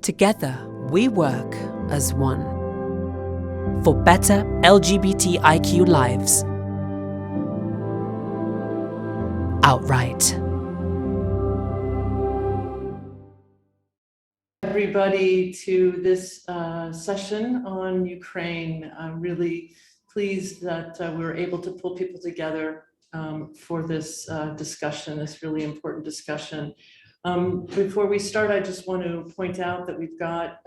Together, we work as one for better LGBTIQ lives. Outright. Everybody to this session on Ukraine. I'm really pleased that we're able to pull people together for this discussion, this really important discussion. Before we start, I just want to point out that we've got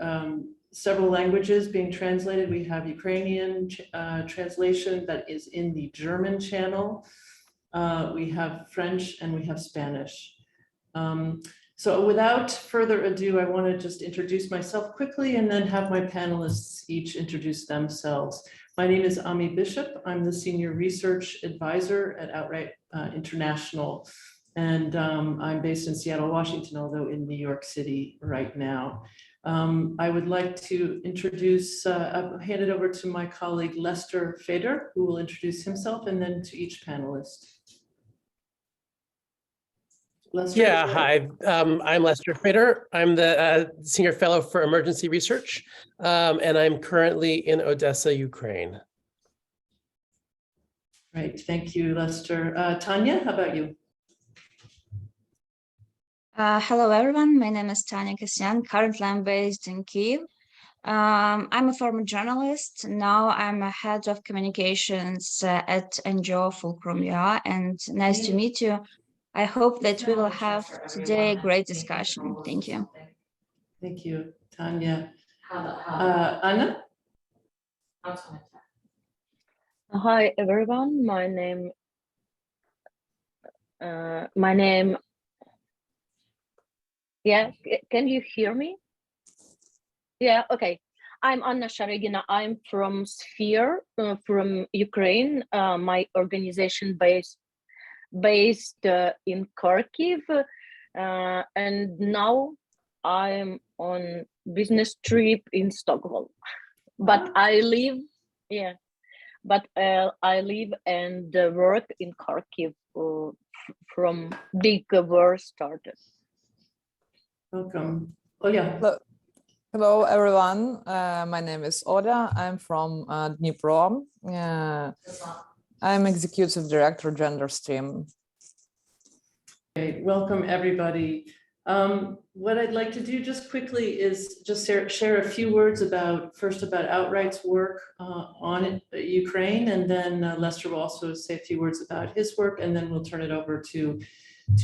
several languages being translated. We have Ukrainian translation that is in the German channel. We have French and we have Spanish. So without further ado, I want to just introduce myself quickly and then have my panelists each introduce themselves. My name is Ami Bishop. I'm the Senior Research Advisor at Outright International. And I'm based in Seattle, Washington, although in New York City right now. I would like to introduce, hand it over to my colleague Lester Feder, who will introduce himself, and then to each panelist. Lester, yeah, hi, I'm Lester Feder. I'm the Senior Fellow for Emergency Research, and I'm currently in Odessa, Ukraine. Great, thank you, Lester. Tanya, how about you? Hello, everyone. My name is Tanya Kasyan. Currently, I'm based in Kyiv. I'm a former journalist. Now I'm a head of communications at NGO Fulcrum UA, and nice to meet you. I hope that we will have today a great discussion. Thank you. Thank you, Tanya. Anna? Hi, everyone. My name. Yeah, can you hear me? Yeah, okay. I'm Anna Sharegina. I'm from Sphere, from Ukraine. My organization based in Kharkiv, and now I'm on business trip in Stockholm. But I live, I live and work in Kharkiv from big war started. Welcome. Oh, yeah. Hello, everyone. My name is Oda. I'm from Dnipro. I'm Executive Director, Gender Stream. Okay, welcome, everybody. What I'd like to do just quickly is just share a few words first about Outright's work on Ukraine, and then Lester will also say a few words about his work, and then we'll turn it over to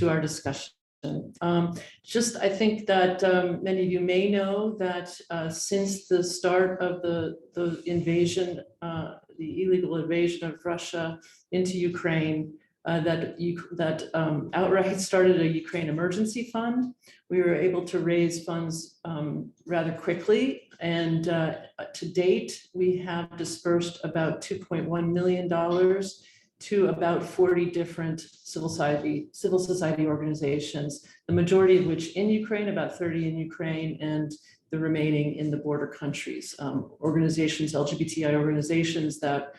our discussion. I think that many of you may know that since the start of the invasion, the illegal invasion of Russia into Ukraine, that Outright started a Ukraine emergency fund. We were able to raise funds rather quickly, and to date, we have dispersed about $2.1 million to about 40 different civil society organizations, the majority of which in Ukraine, about 30 in Ukraine, and the remaining in the border countries. Organizations, LGBTI organizations that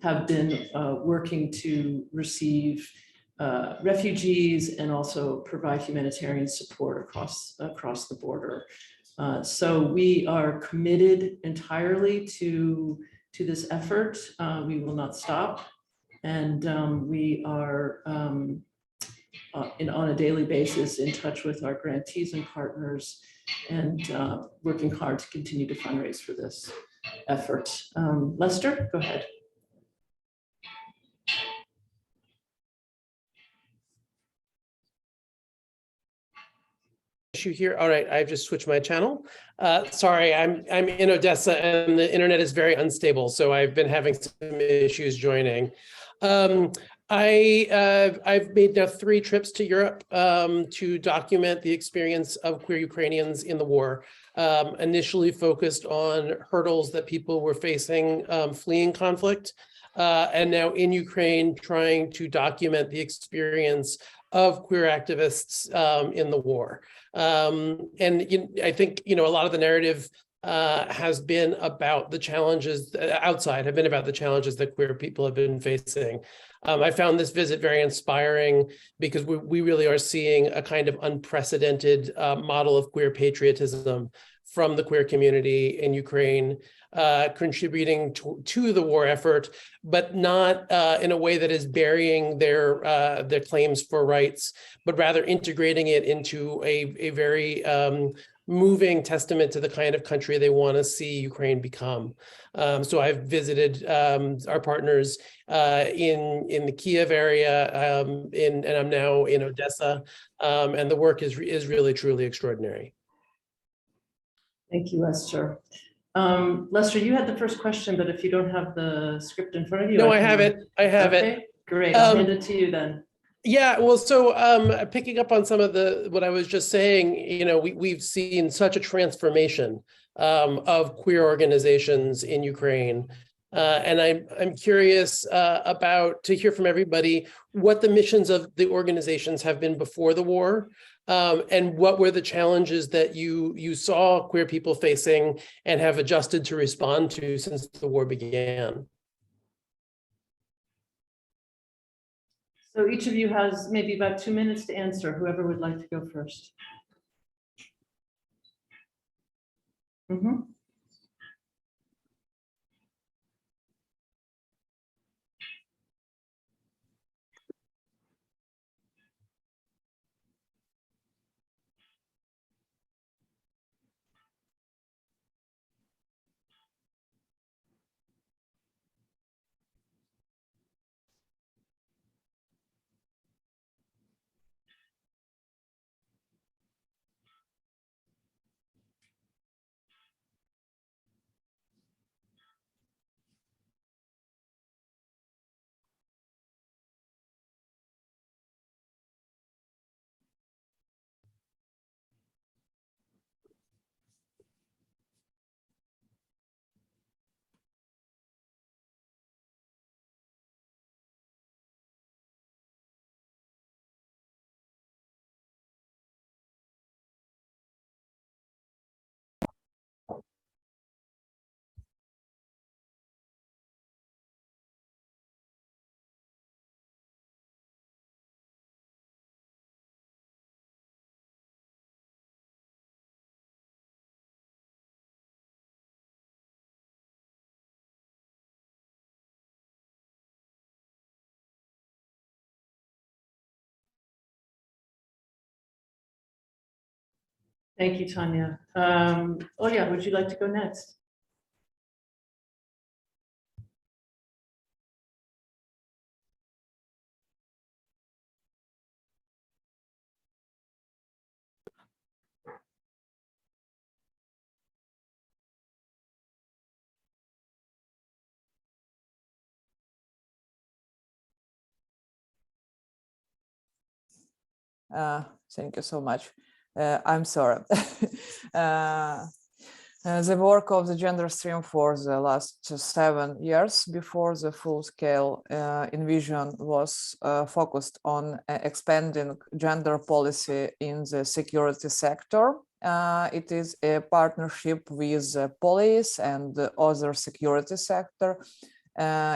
have been working to receive refugees and also provide humanitarian support across the border. So we are committed entirely to this effort. We will not stop. And we are on a daily basis in touch with our grantees and partners, and working hard to continue to fundraise for this effort. Lester, go ahead. Issue here. All right, I've just switched my channel. Sorry, I'm in Odessa and the internet is very unstable, so I've been having some issues joining. I've made now 3 trips to Europe to document the experience of queer Ukrainians in the war. Initially focused on hurdles that people were facing fleeing conflict, and now in Ukraine trying to document the experience of queer activists in the war. I think, a lot of the narrative has been about the challenges outside, have been about the challenges that queer people have been facing. I found this visit very inspiring because we really are seeing a kind of unprecedented model of queer patriotism from the queer community in Ukraine, contributing to the war effort, but not in a way that is burying their claims for rights, but rather integrating it into a very moving testament to the kind of country they want to see Ukraine become. So I've visited our partners in the Kiev area, and I'm now in Odessa, and the work is really truly extraordinary. Thank you, Lester. Lester, you had the first question, but if you don't have the script in front of you. No, I have it. I have it. Okay, great. I'll hand it to you then. Yeah, well, so picking up on some of what I was just saying, you know, we've seen such a transformation of queer organizations in Ukraine. And I'm curious to hear from everybody what the missions of the organizations have been before the war, and what were the challenges that you saw queer people facing and have adjusted to respond to since the war began. So each of you has maybe about 2 minutes to answer, whoever would like to go first. Thank you, Tanya. Olya, would you like to go next? Thank you so much. I'm sorry. The work of the gender stream for the last 7 years before the full-scale invasion was focused on expanding gender policy in the security sector. It is a partnership with the police and the other security sector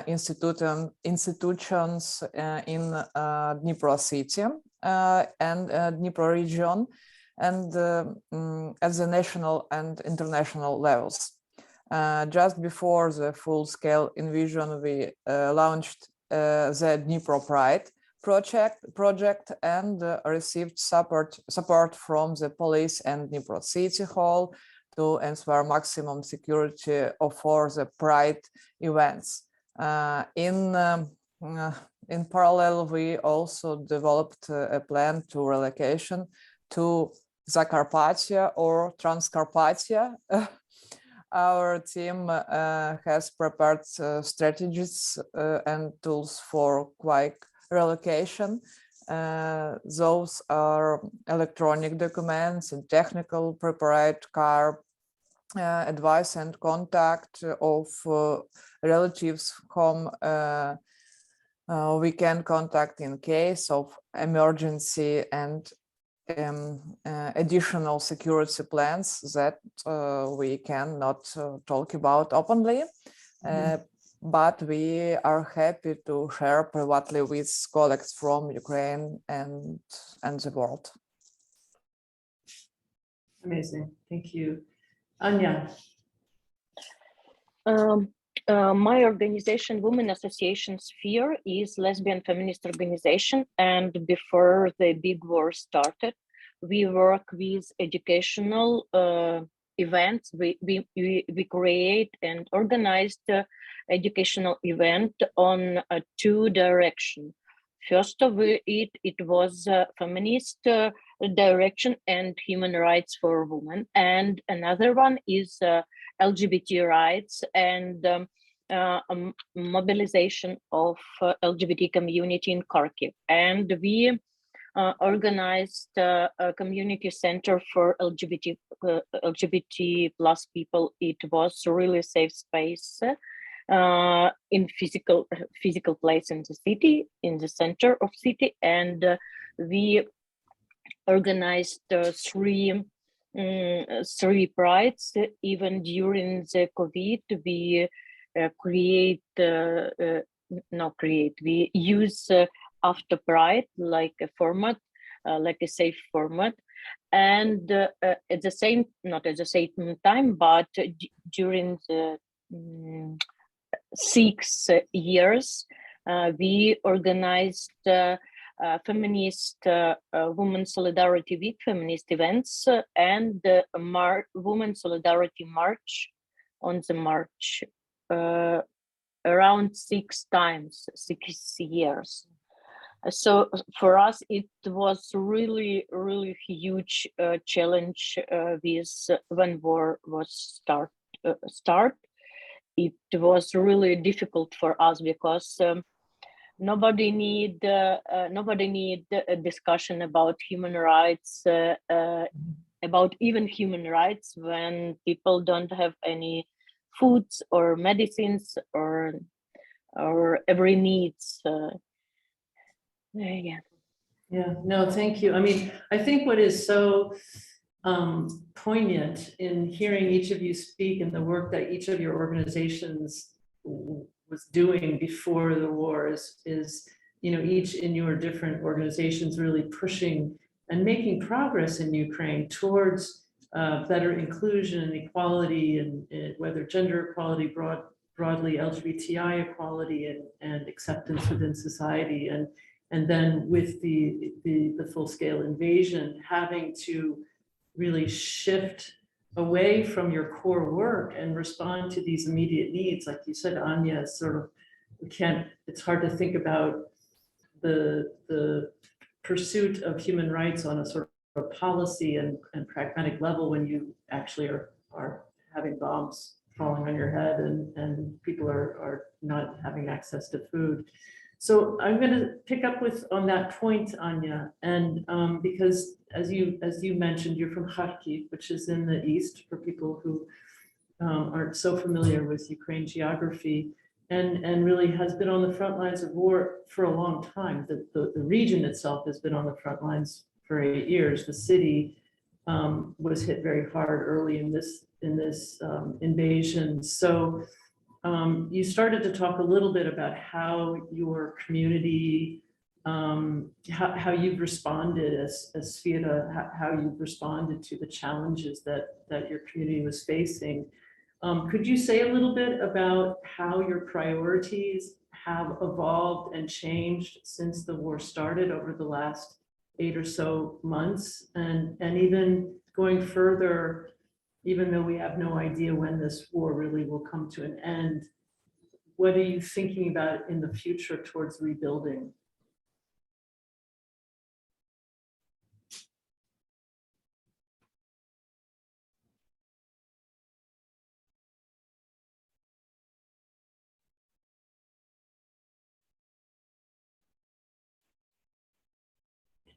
institutions in Dnipro city and Dnipro region, and at the national and international levels. Just before the full-scale invasion, we launched the Dnipro Pride project and received support from the police and Dnipro City Hall to ensure maximum security for the Pride events. In parallel, we also developed a plan to relocation to Zakarpattia or Transcarpathia. Our team has prepared strategies and tools for quick relocation. Those are electronic documents and technical prepared car, advice and contact of relatives whom we can contact in case of emergency, and additional security plans that we cannot talk about openly. but we are happy to share privately with colleagues from Ukraine and the world. Amazing, thank you. Anya. My organization, Women Association Sphere, is lesbian feminist organization, and before the big war started, we work with educational events. We create and organized educational event on two directions. First of it was feminist direction and human rights for women, and another one is LGBT rights and mobilization of LGBT community in Kharkiv. And we organized a community center for LGBT plus people. It was a really safe space in physical place in the city, in the center of city, and we organized three prides. Even during the COVID, we we use after pride like a format, like a safe format, and at the same, not at the same time, but during the 6 years, we organized feminist women solidarity week, feminist events, and women solidarity march on the march around 6 times, 6 years. So for us, it was really huge challenge with when war was start. It was really difficult for us because nobody need a discussion about human rights, about even human rights when people don't have any foods or medicines or every needs. Yeah, no, thank you. I mean, I think what is so poignant in hearing each of you speak and the work that each of your organizations was doing before the war is, you know, each in your different organizations really pushing and making progress in Ukraine towards better inclusion and equality, and whether gender equality, broadly LGBTI equality, and acceptance within society, and then with the full-scale invasion, having to really shift away from your core work and respond to these immediate needs. Like you said, Anya, sort of, it's hard to think about the pursuit of human rights on a sort of policy and pragmatic level when you actually are having bombs falling on your head and people are not having access to food. So I'm going to pick up on that point, Anya, and because as you mentioned, you're from Kharkiv, which is in the east, for people who aren't so familiar with Ukraine geography, and really has been on the front lines of war for a long time. The region itself has been on the front lines for 8 years. The city was hit very hard early in this invasion. So you started to talk a little bit about how your community, how you've responded as Sfera, how you've responded to the challenges that your community was facing. Could you say a little bit about how your priorities have evolved and changed since the war started over the last 8 or so months, and even going further, even though we have no idea when this war really will come to an end, what are you thinking about in the future towards rebuilding?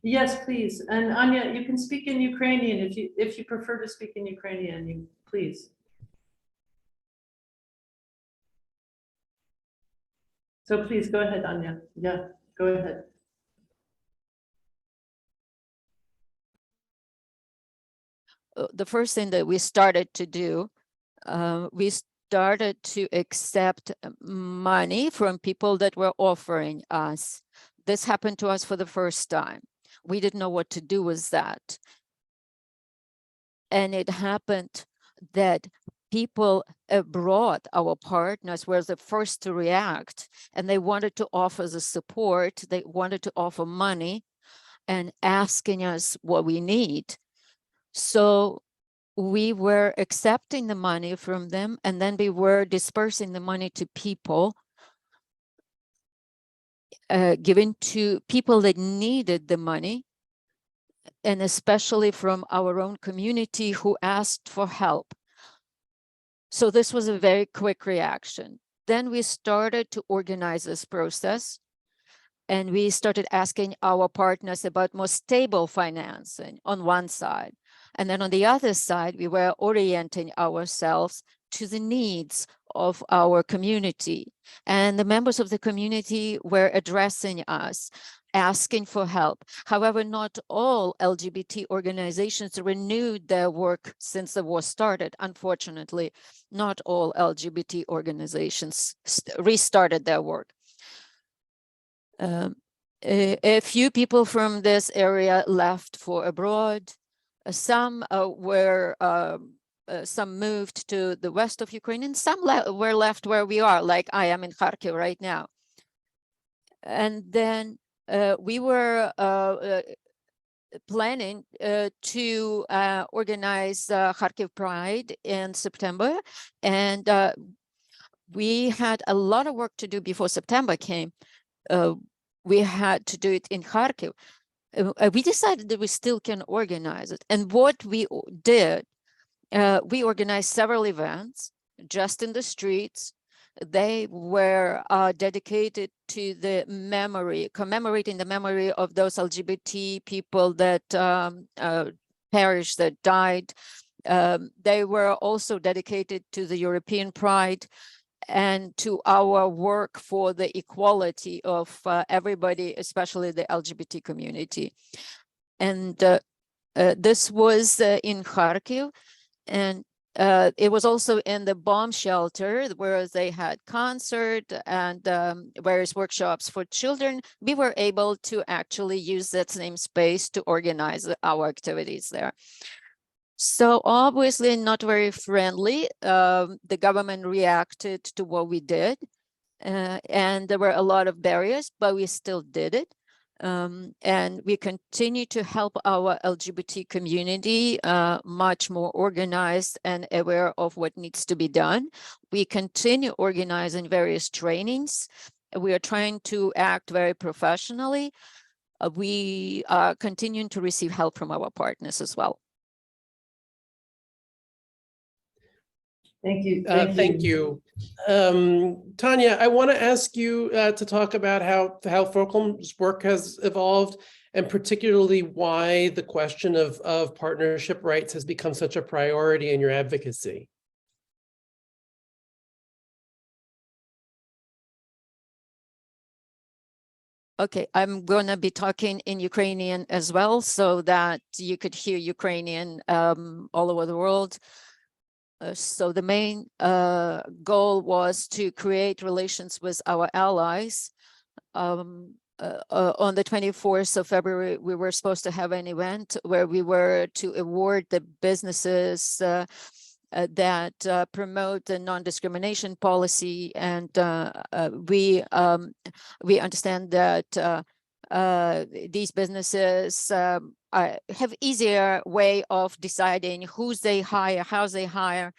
Yes, please. And Anya, you can speak in Ukrainian if you prefer to speak in Ukrainian, please. So please go ahead, Anya. Yeah, go ahead. The first thing that we started to do, started to accept money from people that were offering us. This happened to us for the first time. We didn't know what to do with that. And it happened that people abroad, our partners, were the first to react, and they wanted to offer the support. They wanted to offer money and asking us what we need. So we were accepting the money from them, and then we were dispersing the money to people, giving to people that needed the money, and especially from our own community who asked for help. So this was a very quick reaction. Then we started to organize this process, and we started asking our partners about more stable financing on one side. And then on the other side, we were orienting ourselves to the needs of our community. And the members of the community were addressing us, asking for help. However, not all LGBT organizations renewed their work since the war started. Unfortunately, not all LGBT organizations restarted their work. A few people from this area left for abroad. Some some moved to the west of Ukraine, and some were left where we are, like I am in Kharkiv right now. And then we were planning to organize Kharkiv Pride in September, and we had a lot of work to do before September came. We had to do it in Kharkiv. We decided that we still can organize it. And what we did, we organized several events just in the streets. They were dedicated to the memory, commemorating the memory of those LGBT people that perished, that died. They were also dedicated to the European Pride and to our work for the equality of everybody, especially the LGBT community. And this was in Kharkiv, and it was also in the bomb shelter where they had concert and various workshops for children. We were able to actually use that same space to organize our activities there. So obviously not very friendly. The government reacted to what we did, and there were a lot of barriers, but we still did it. And we continue to help our LGBT community much more organized and aware of what needs to be done. We continue organizing various trainings. We are trying to act very professionally. We are continuing to receive help from our partners as well. Thank you. Thank you. Tanya, I want to ask you to talk about how Folcom's work has evolved, and particularly why the question of partnership rights has become such a priority in your advocacy. Okay, I'm going to be talking in Ukrainian as well, so that you could hear Ukrainian all over the world. So the main goal was to create relations with our allies. On the 24th of February, we were supposed to have an event where we were to award the businesses that promote the non-discrimination policy, and we understand that these businesses have easier way of deciding who's they hire, how they hire.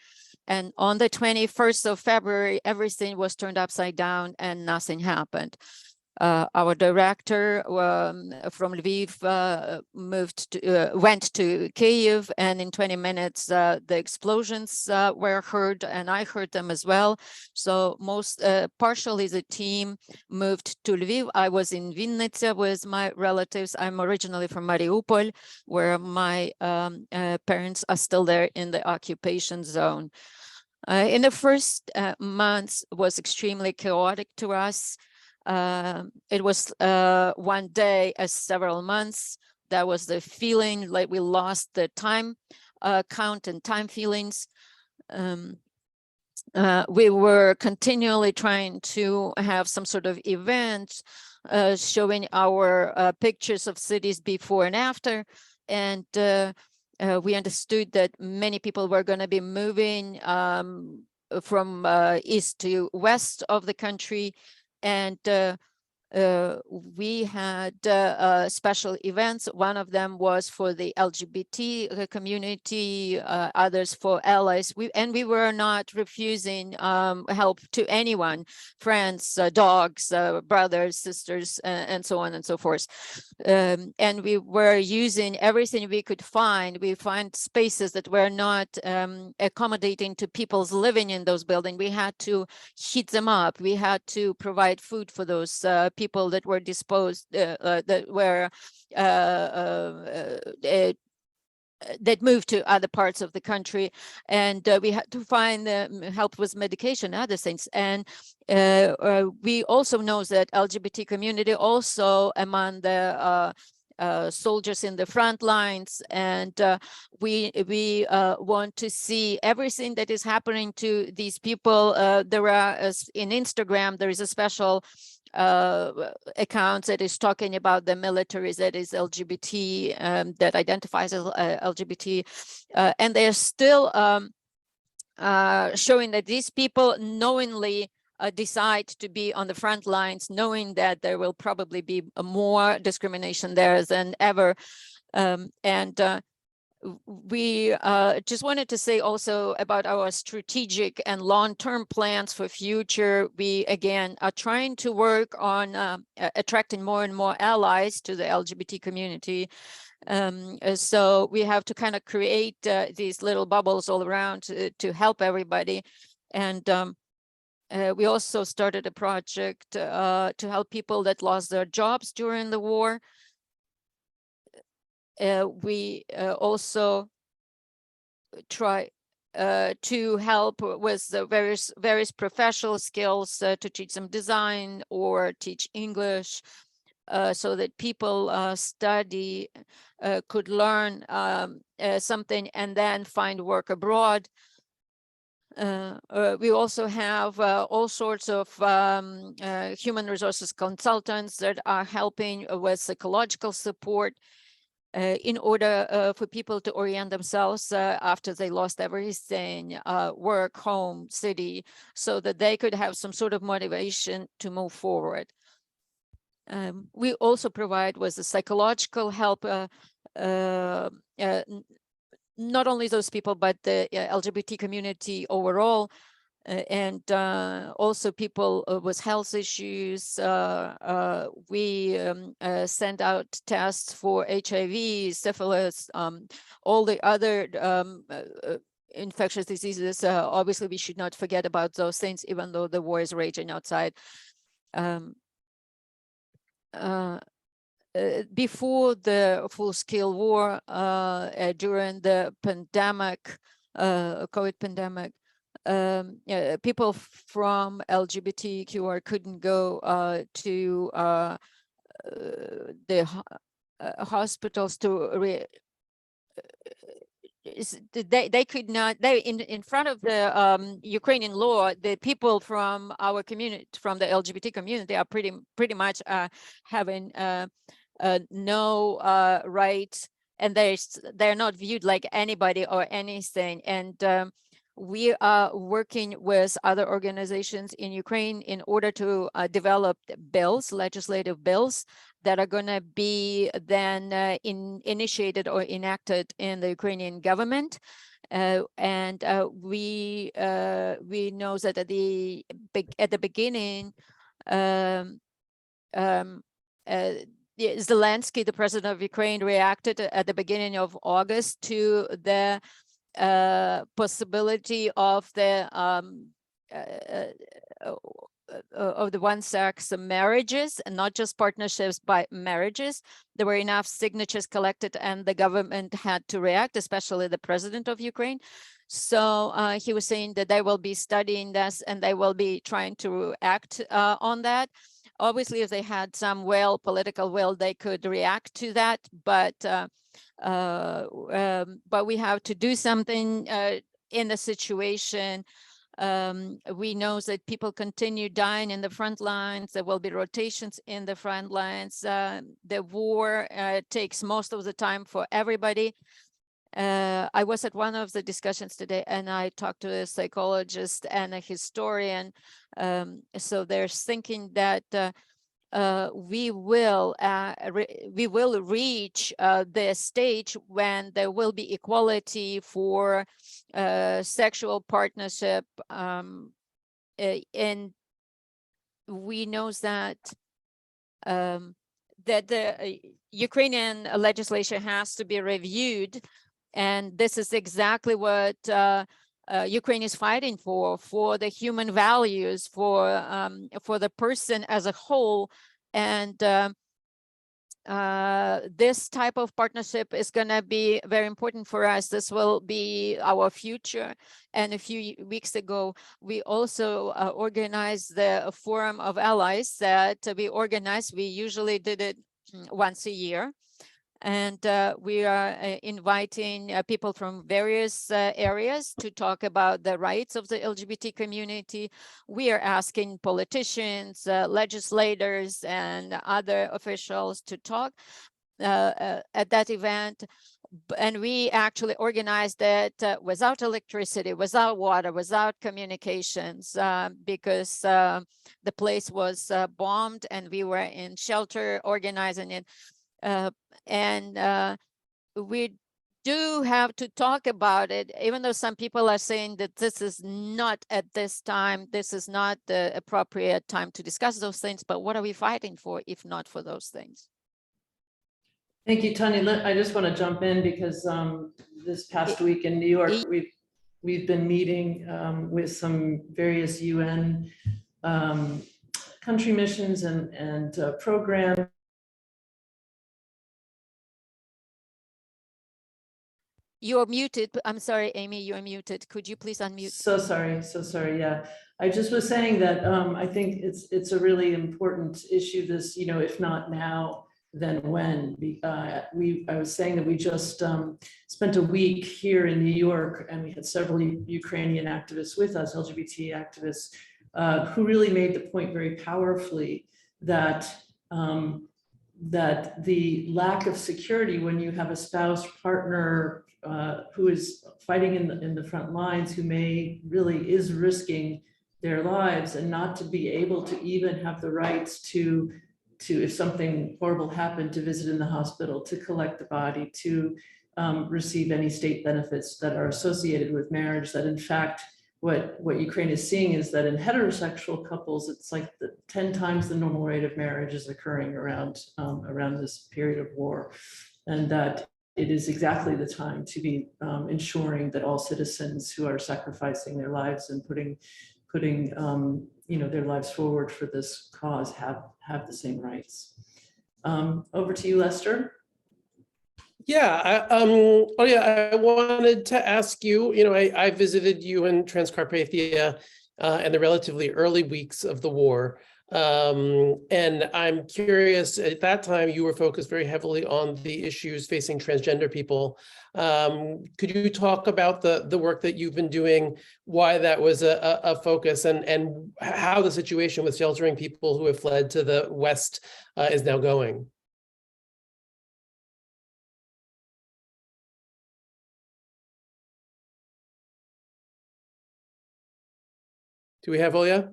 And on the 21st of February, everything was turned upside down and nothing happened. Our director from Lviv went to Kyiv, and in 20 minutes, the explosions were heard, and I heard them as well. So partially the team moved to Lviv. I was in Vinnytsia with my relatives. I'm originally from Mariupol, where my parents are still there in the occupation zone. In the first months was extremely chaotic to us. It was one day as several months. That was the feeling, like we lost the time count and time feelings. we were continually trying to have some sort of event showing our pictures of cities before and after. And we understood that many people were going to be moving from east to west of the country. And we had special events. One of them was for the LGBT community, others for allies. We were not refusing help to anyone, friends, dogs, brothers, sisters, and so on and so forth. And we were using everything we could find. We find spaces that were not accommodating to people's living in those buildings. We had to heat them up. We had to provide food for those people that were disposed, that were that moved to other parts of the country, and we had to find help with medication, other things. And we also know that LGBT community also among the soldiers in the front lines, and we want to see everything that is happening to these people. There are in Instagram, there is a special account that is talking about the military that is LGBT, that identifies as LGBT, and they're still showing that these people knowingly decide to be on the front lines, knowing that there will probably be more discrimination there than ever. We just wanted to say also about our strategic and long-term plans for future. We again are trying to work on attracting more and more allies to the LGBT community. So we have to kind of create these little bubbles all around to help everybody. And we also started a project to help people that lost their jobs during the war. We also try to help with the various professional skills, to teach them design or teach English, so that people could learn something and then find work abroad. We also have all sorts of human resources consultants that are helping with psychological support in order for people to orient themselves after they lost everything, work, home, city, so that they could have some sort of motivation to move forward. We also provide with the psychological help, not only those people, but the LGBT community overall, and also people with health issues. We send out tests for HIV, syphilis, all the other infectious diseases. Obviously, we should not forget about those things, even though the war is raging outside. Before the full-scale war, during the pandemic, COVID pandemic, people from LGBTQ couldn't go to the hospitals to they could not, in front of the Ukrainian law, the people from our community, from the LGBT community, are pretty much having no rights, and they're not viewed like anybody or anything. And we are working with other organizations in Ukraine in order to develop bills, legislative bills, that are going to be then initiated or enacted in the Ukrainian government. And we know that at the beginning, Zelensky, the president of Ukraine, reacted at the beginning of August to the possibility of the one-sex marriages, and not just partnerships, but marriages. There were enough signatures collected, and the government had to react, especially the president of Ukraine. So he was saying that they will be studying this, and they will be trying to act on that. Obviously, if they had some political will, they could react to that. But we have to do something in the situation. We know that people continue dying in the front lines. There will be rotations in the front lines. The war takes most of the time for everybody. I was at one of the discussions today, and I talked to a psychologist and a historian. So they're thinking that we will reach the stage when there will be equality for sexual partnership, and we know that that the Ukrainian legislation has to be reviewed, and this is exactly what Ukraine is fighting for the human values, for the person as a whole. And this type of partnership is going to be very important for us. This will be our future. And a few weeks ago, we also organized the Forum of Allies that we organized. We usually did it once a year. And we are inviting people from various areas to talk about the rights of the LGBT community. We are asking politicians, legislators, and other officials to talk at that event. And we actually organized it without electricity, without water, without communications, because the place was bombed and we were in shelter organizing it. And we do have to talk about it, even though some people are saying that this is not at this time, this is not the appropriate time to discuss those things. But what are we fighting for if not for those things? Thank you, Tanya. I just want to jump in because this past week in New York, we've been meeting with some various UN country missions and programs. You're muted. I'm sorry, Amy, you're muted. Could you please unmute? So sorry. Yeah, I just was saying that I think it's a really important issue. This, if not now, then when? I was saying that we just spent a week here in New York, and we had several Ukrainian activists with us, LGBT activists, who really made the point very powerfully that that the lack of security when you have a spouse partner who is fighting in the front lines, who really is risking their lives, and not to be able to even have the rights to if something horrible happened, to visit in the hospital, to collect the body, to receive any state benefits that are associated with marriage. That in fact, what Ukraine is seeing is that in heterosexual couples, it's like 10 times the normal rate of marriage is occurring around this period of war, and that it is exactly the time to be ensuring that all citizens who are sacrificing their lives and putting their lives forward for this cause have the same rights. Over to you, Lester. Yeah, I wanted to ask you, I visited you in Transcarpathia in the relatively early weeks of the war. And I'm curious, at that time, you were focused very heavily on the issues facing transgender people. Could you talk about the work that you've been doing, why that was a focus, and how the situation with sheltering people who have fled to the West is now going? Do we have Olya?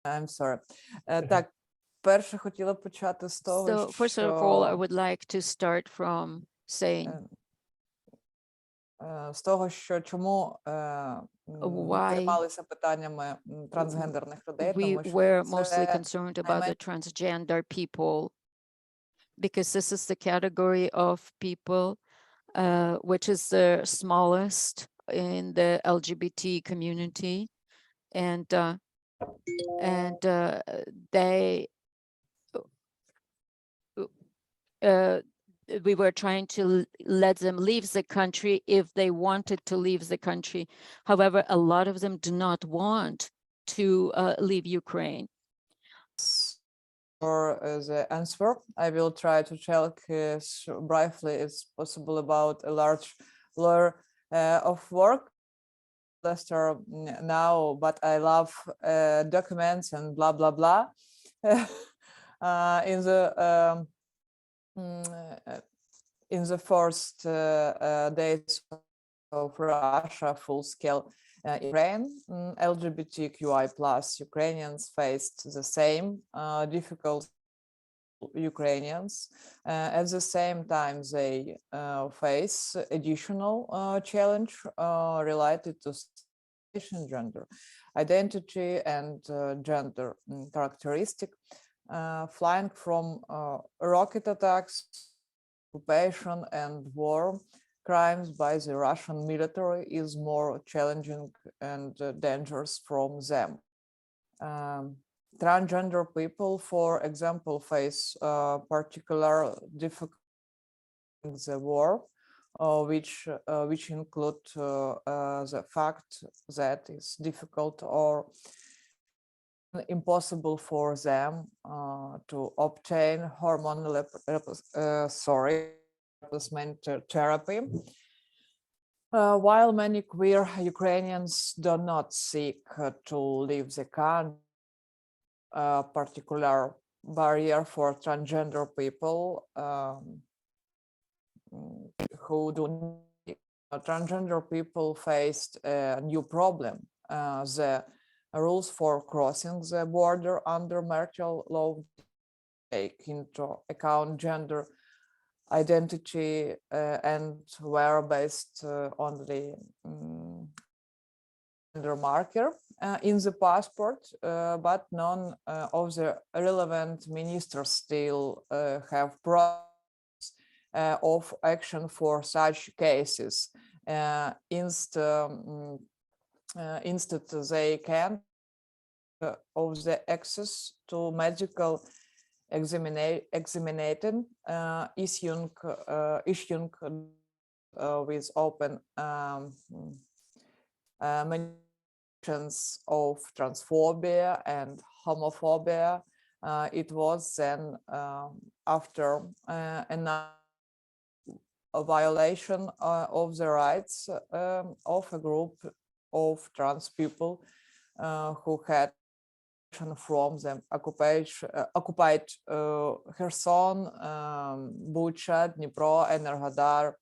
I'm sorry. Так, перше хотіла почати з того, So first of all, I would like to start from saying з того, що чому займалися питаннями трансгендерних людей, we тому were що mostly це concerned about the transgender people, because this is the category of people which is the smallest in the LGBT community, and we were trying to let them leave the country if they wanted to leave the country. However, a lot of them do not want to leave Ukraine. for the answer. I will try to talk briefly as possible about a large layer of work. Lester now, but I love documents and blah blah blah. In the first days of Russia full-scale Ukraine, LGBTQI plus Ukrainians faced the same difficult Ukrainians. At the same time, they face additional challenge related to gender identity and gender characteristic, flying from rocket attacks, occupation, and war crimes by the Russian military is more challenging and dangerous from them. Transgender people, for example, face particular difficulties in the war, which include the fact that it's difficult or impossible for them to obtain hormonal replacement therapy. While many queer Ukrainians do not seek to leave the country, a particular barrier for transgender people who do transgender people faced a new problem. The rules for crossing the border under martial law take into account gender identity and were based on the gender marker in the passport, but none of the relevant ministers still have programs of action for such cases. Instead, they can of the access to medical examination issuing with open mentions of transphobia and homophobia. It was then after a violation of the rights of a group of trans people who had from the occupied Kherson, Bucha, Dnipro, Enerhodar,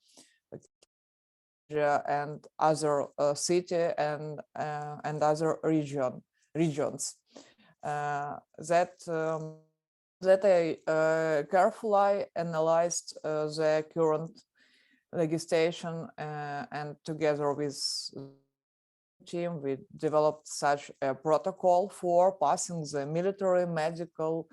and other city and other regions. That I carefully analyzed the current legislation and together with team, we developed such a protocol for passing the military medical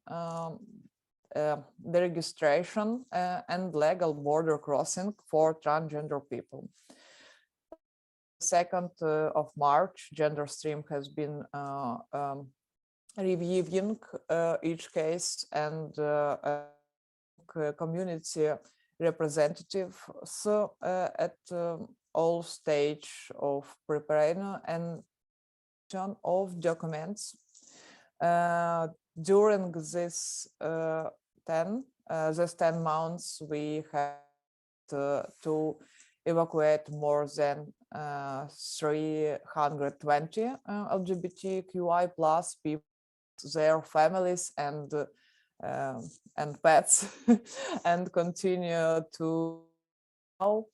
the registration and legal border crossing for transgender people. 2nd of March, Gender Stream has been reviewing each case and community representatives at all stage of preparation and of documents. During this 10 months, we had to evacuate more than 320 LGBTQI plus people, their families and pets, and continue to now.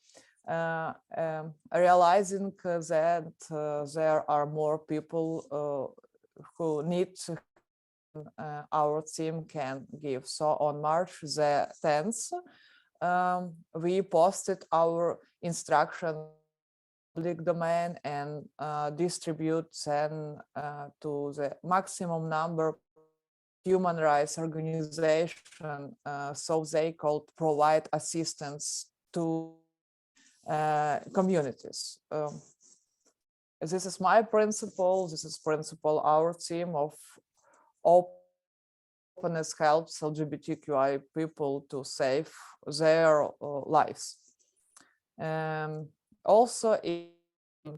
Realizing that there are more people who need our team can give. So on March the 10th, we posted our instruction public domain and distribute them to the maximum number of human rights organization so they could provide assistance to communities. This is my principle. This is principle our team of openness helps LGBTQI people to save their lives. Also, in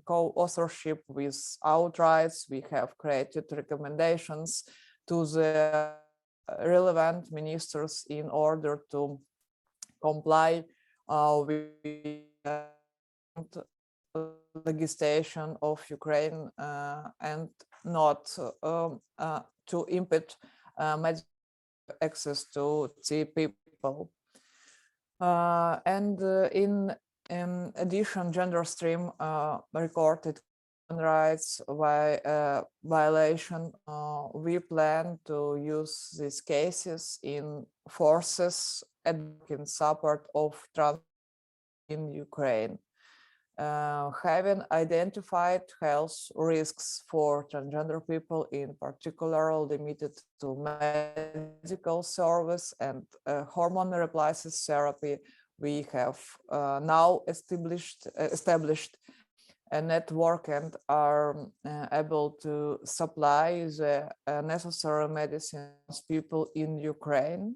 co-authorship with Outrights, we have created recommendations to the relevant ministers in order to comply with legislation of Ukraine and not to impede medical access to the people. And in addition, gender stream recorded human rights violation. We plan to use these cases in forces in support of trans in Ukraine. Having identified health risks for transgender people, in particular limited to medical service and hormone replacement therapy, we have now established a network and are able to supply the necessary medicines people in Ukraine.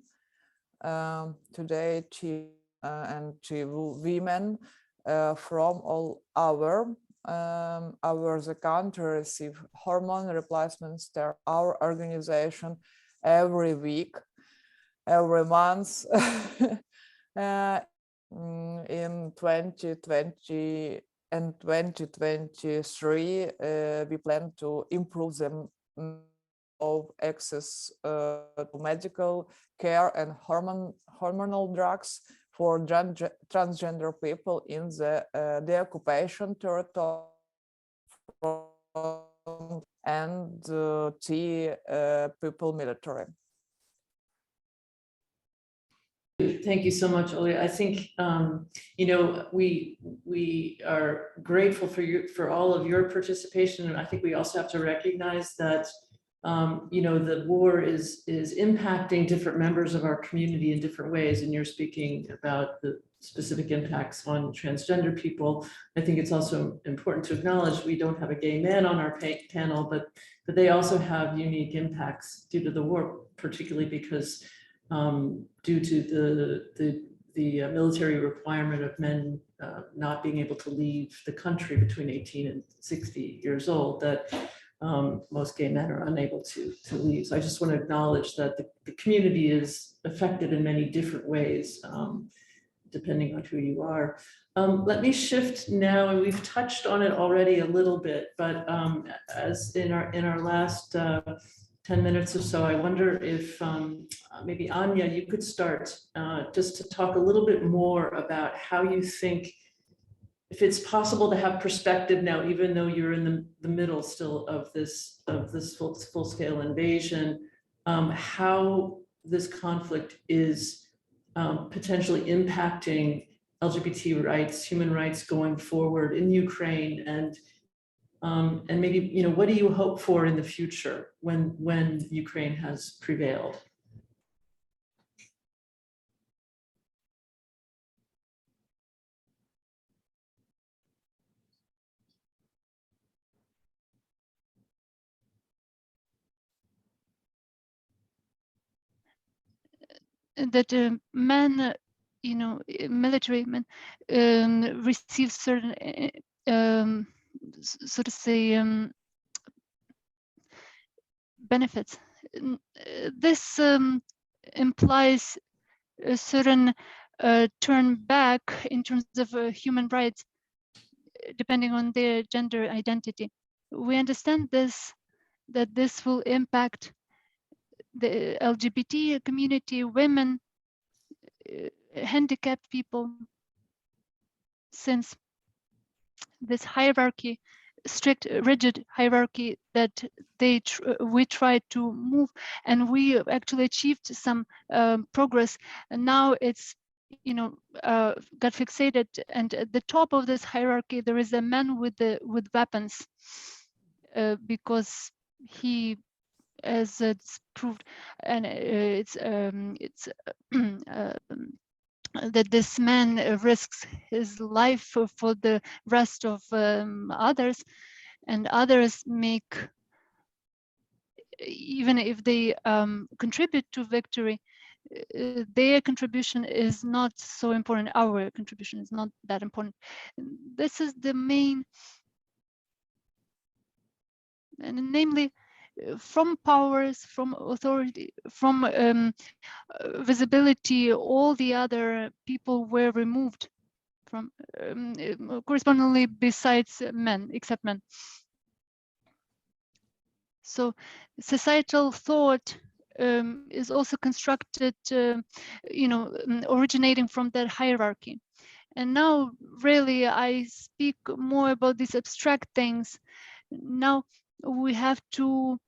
Today, and women from all over the country receive hormone replacements. Our organization every week, every month. In 2020 and 2023, we plan to improve them of access to medical care and hormonal drugs for transgender people in the occupation territory and the people military. Thank you so much, Olya. I think we are grateful for all of your participation, and I think we also have to recognize that the war is impacting different members of our community in different ways, and you're speaking about the specific impacts on transgender people. I think it's also important to acknowledge we don't have a gay man on our panel, but they also have unique impacts due to the war, particularly because due to the military requirement of men not being able to leave the country between 18 and 60 years old, that most gay men are unable to leave. So I just want to acknowledge that the community is affected in many different ways, depending on who you are. Let me shift now, and we've touched on it already a little bit, but as in our last 10 minutes or so, I wonder if maybe Anya, you could start just to talk a little bit more about how you think, if it's possible to have perspective now, even though you're in the middle still of this full-scale invasion, how this conflict is potentially impacting LGBT rights, human rights going forward in Ukraine, and maybe, what do you hope for in the future when Ukraine has prevailed? That men, military men, receive certain, so to say, benefits. This implies a certain turn back in terms of human rights, depending on their gender identity. We understand that this will impact the LGBT community, women, handicapped people, since this hierarchy, strict, rigid hierarchy that we tried to move, and we actually achieved some progress, and now it's got fixated, and at the top of this hierarchy there is a man with weapons, because he, as it's proved, and it's that this man risks his life for the rest of others, and others make, even if they contribute to victory, their contribution is not so important. Our contribution is not that important. This is the main, and namely, from powers, from authority, from visibility, all the other people were removed from correspondingly besides men, except men. So societal thought is also constructed, originating from that hierarchy. And now really I speak more about these abstract things. Now we have to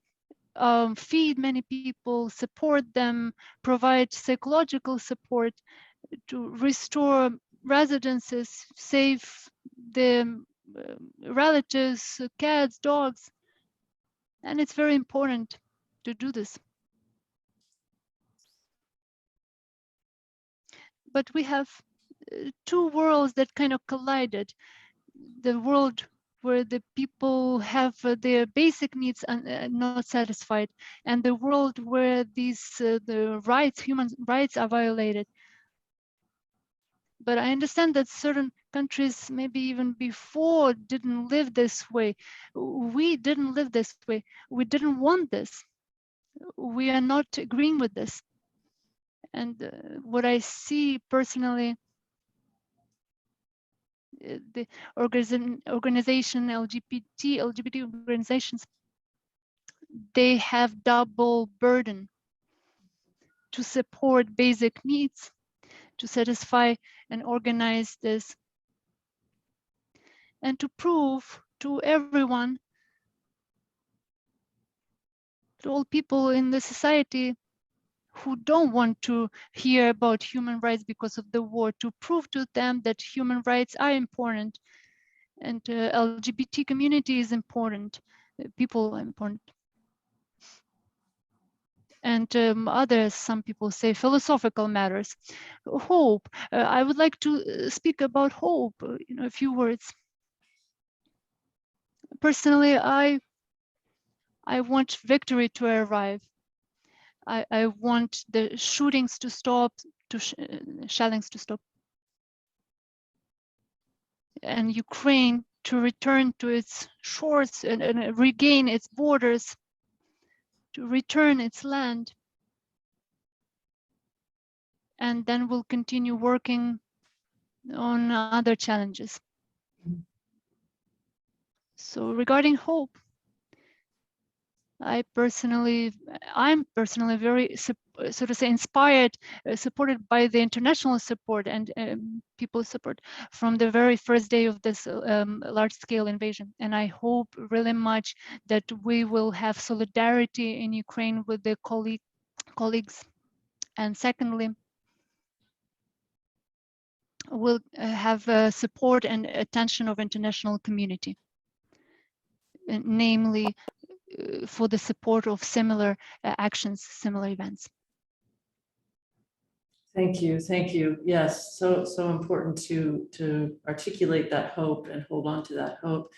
feed many people, support them, provide psychological support to restore residences, save the relatives, cats, dogs. And it's very important to do this. But we have two worlds that kind of collided. The world where the people have their basic needs not satisfied, and the world where the rights, human rights, are violated. But I understand that certain countries, maybe even before, didn't live this way. We didn't live this way. We didn't want this. We are not agreeing with this. And what I see personally, the organization LGBT organizations, they have double burden to support basic needs, to satisfy and organize this, and to prove to everyone, to all people in the society who don't want to hear about human rights because of the war, to prove to them that human rights are important and LGBT community is important, people are important. And others, some people say philosophical matters. Hope, I would like to speak about hope, a few words. Personally, I want victory to arrive. I want the shootings to stop, shellings to stop, and Ukraine to return to its shores and regain its borders, to return its land. And then we'll continue working on other challenges. So regarding hope, I'm personally very, so to say, inspired, supported by the international support and people's support from the very first day of this large-scale invasion. And I hope really much that we will have solidarity in Ukraine with the colleagues. And secondly, we'll have support and attention of international community, namely for the support of similar actions, similar events. Thank you, thank you. Yes, so important to articulate that hope and hold on to that hope.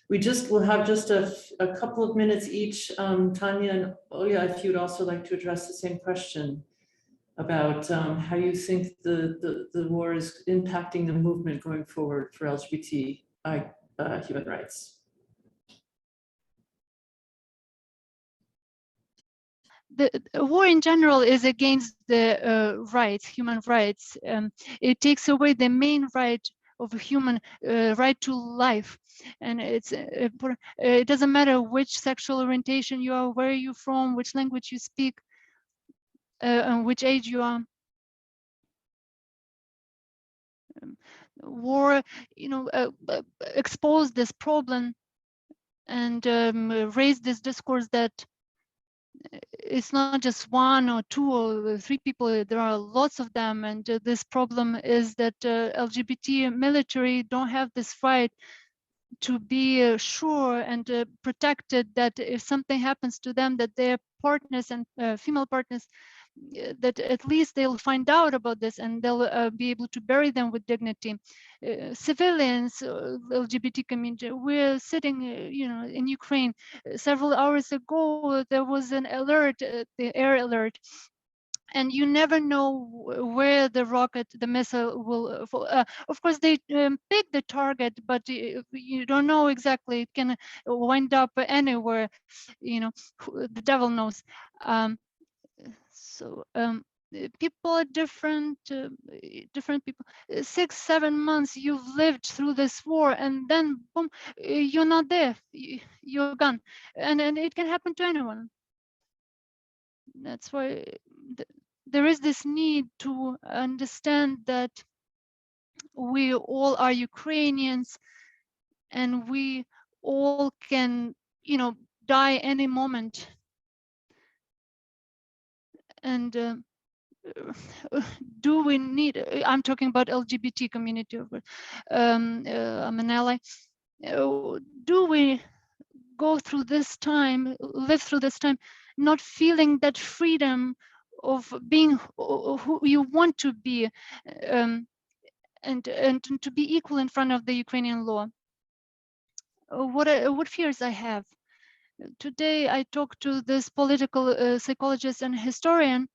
We'll have just a couple of minutes each. Tanya and Oya, if you'd also like to address the same question about how you think the war is impacting the movement going forward for LGBTI human rights. The war in general is against the rights, human rights. It takes away the main right of a human, right to life. And it's important. It doesn't matter which sexual orientation you are, where you're from, which language you speak, and which age you are. War, exposed this problem and raised this discourse that it's not just one or two or three people, there are lots of them. And this problem is that LGBT military don't have this right to be sure and protected that if something happens to them, that their partners and female partners, that at least they'll find out about this and they'll be able to bury them with dignity. Civilians, LGBT community, we're sitting, in Ukraine. Several hours ago, there was an alert, the air alert, and you never know where the rocket, the missile will fall. Of course, they pick the target, but you don't know exactly. It can wind up anywhere. You know, the devil knows. People are different. Different people. 6-7 months you've lived through this war, and then boom, you're not there. You're gone, and it can happen to anyone. That's why there is this need to understand that we all are Ukrainians, and we all can, you know, die any moment. And do we need? I'm talking about LGBT community. I'm an ally. Do we go through this time, live through this time, not feeling that freedom of being who you want to be, and to be equal in front of the Ukrainian law? What fears I have? Today I talked to this political psychologist and historian.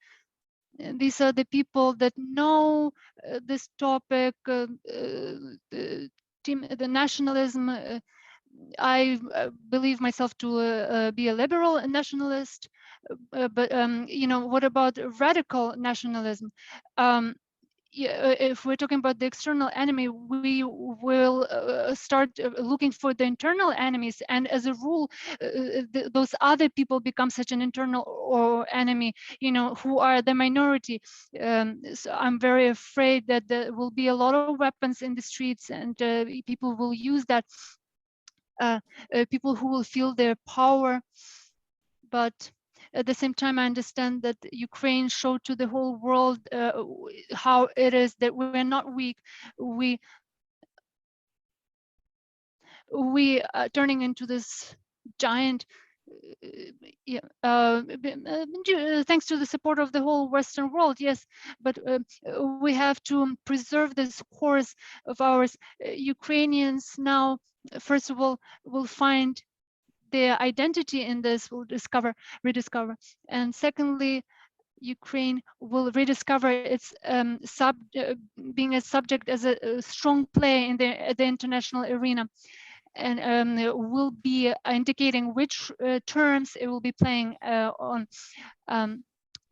These are the people that know this topic, the nationalism. I believe myself to be a liberal nationalist, but you know, what about radical nationalism? If we're talking about the external enemy, we will start looking for the internal enemies, and as a rule, those other people become such an internal or enemy, you know, who are the minority. So I'm very afraid that there will be a lot of weapons in the streets, and people will use that. People who will feel their power, but at the same time, I understand that Ukraine showed to the whole world how it is that we're not weak. We are turning into this giant, thanks to the support of the whole Western world, yes, but we have to preserve this course of ours. Ukrainians now, first of all, will find their identity in this, will rediscover, and secondly, Ukraine will rediscover its being a subject as a strong player in the international arena, and will be indicating which terms it will be playing on.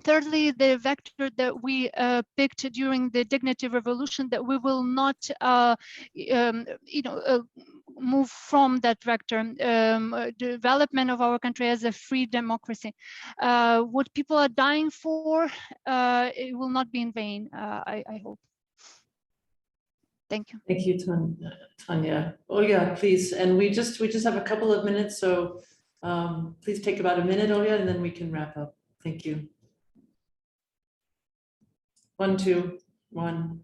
Thirdly, the vector that we picked during the dignity revolution, that we will not, move from that vector, development of our country as a free democracy. What people are dying for, it will not be in vain, I hope. Thank you. Thank you, Tanya. Olga, please. And we just have a couple of minutes, so please take about a minute, Olga, and then we can wrap up. Thank you. 1, 2, 1.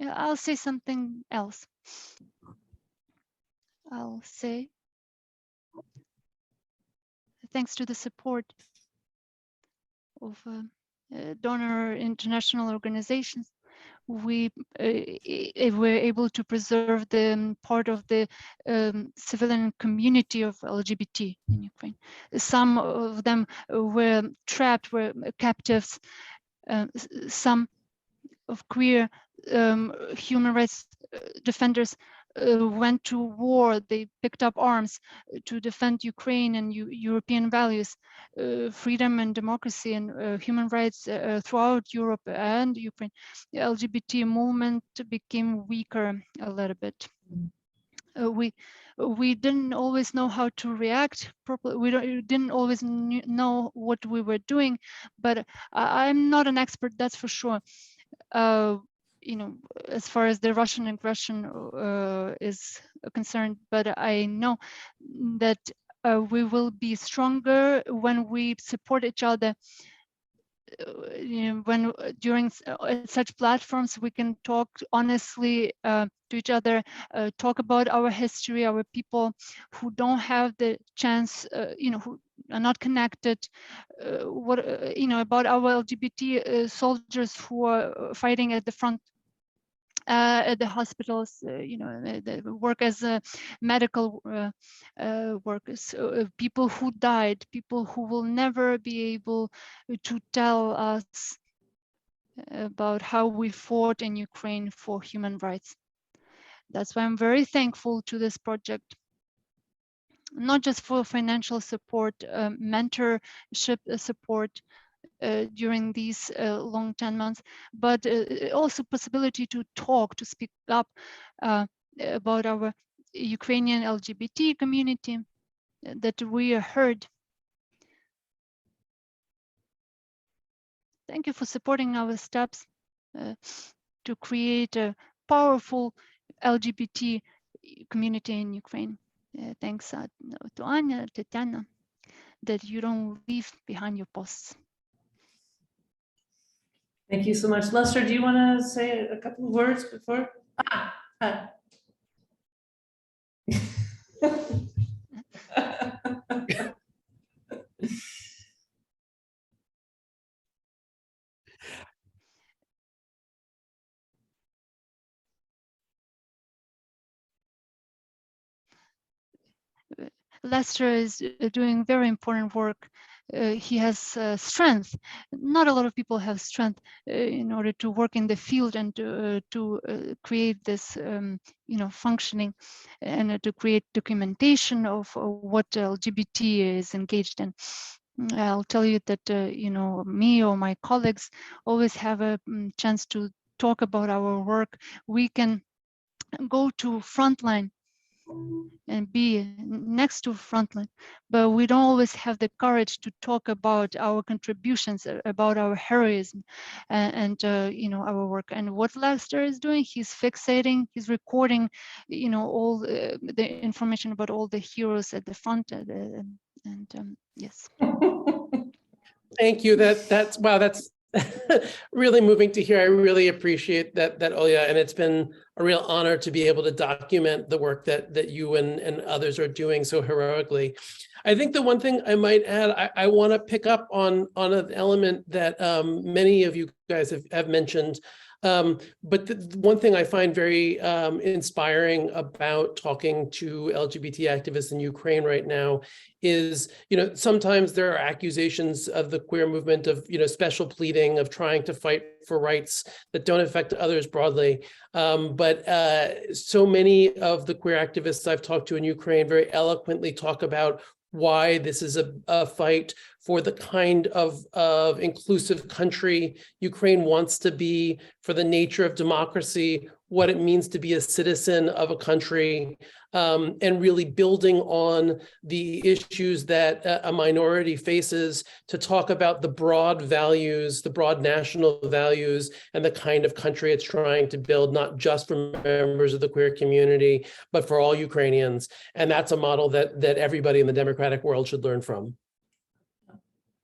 Yeah, I'll say something else. I'll say, thanks to the support of donor international organizations, we were able to preserve the part of the civilian community of LGBT in Ukraine. Some of them were trapped, were captives. Some of queer human rights defenders went to war. They picked up arms to defend Ukraine and European values, freedom and democracy and human rights throughout Europe and Ukraine. The LGBT movement became weaker a little bit. We didn't always know how to react properly. We didn't always know what we were doing, but I'm not an expert, that's for sure. You know, as far as the Russian aggression is concerned, but I know that we will be stronger when we support each other. You know, when during such platforms we can talk honestly to each other, talk about our history, our people who don't have the chance, you know, who are not connected, you know, about our LGBT soldiers who are fighting at the front. at the hospitals, they work as medical workers, people who died, people who will never be able to tell us about how we fought in Ukraine for human rights. That's why I'm very thankful to this project, not just for financial support, mentorship support during these long 10 months, but also possibility to talk, to speak up about our Ukrainian LGBT community, that we are heard. Thank you for supporting our steps to create a powerful LGBT community in Ukraine. Thanks to Anya, Tatiana, that you don't leave behind your posts. Thank you so much. Lester, do you want to say a couple of words before? Lester is doing very important work. He has strength. Not a lot of people have strength in order to work in the field and to create this, functioning, and to create documentation of what LGBT is engaged in. I'll tell you that, me or my colleagues always have a chance to talk about our work. We can go to frontline and be next to frontline, but we don't always have the courage to talk about our contributions, about our heroism, and our work. And what Lester is doing, he's fixating, he's recording, all the information about all the heroes at the front, yes. Thank you. That's wow. That's really moving to hear. I really appreciate that, Olya, and it's been a real honor to be able to document the work that you and others are doing so heroically. I think the one thing I might add, I want to pick up on an element that many of you guys have mentioned. But the one thing I find very inspiring about talking to LGBT activists in Ukraine right now is, sometimes there are accusations of the queer movement of, special pleading, of trying to fight for rights that don't affect others broadly. But so many of the queer activists I've talked to in Ukraine very eloquently talk about why this is a fight for the kind of inclusive country Ukraine wants to be, for the nature of democracy, what it means to be a citizen of a country, and really building on the issues that a minority faces to talk about the broad values, the broad national values, and the kind of country it's trying to build, not just for members of the queer community, but for all Ukrainians. And that's a model that everybody in the democratic world should learn from.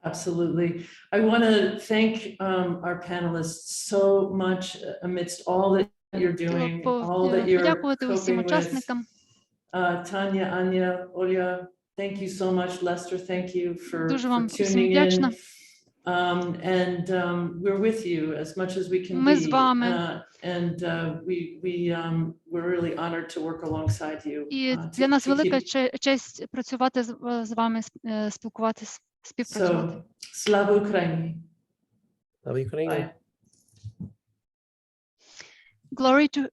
Absolutely. I want to thank our panelists so much amidst all that you're doing, all that you're coping with. Tanya, Anya, Olya, thank you so much. Lester, thank you for tuning in. And we're with you as much as we can be. We're really honored to work alongside you. І для нас велика честь працювати з вами, спілкуватись, співпрацювати. Слава Україні! Слава Україні! Glory to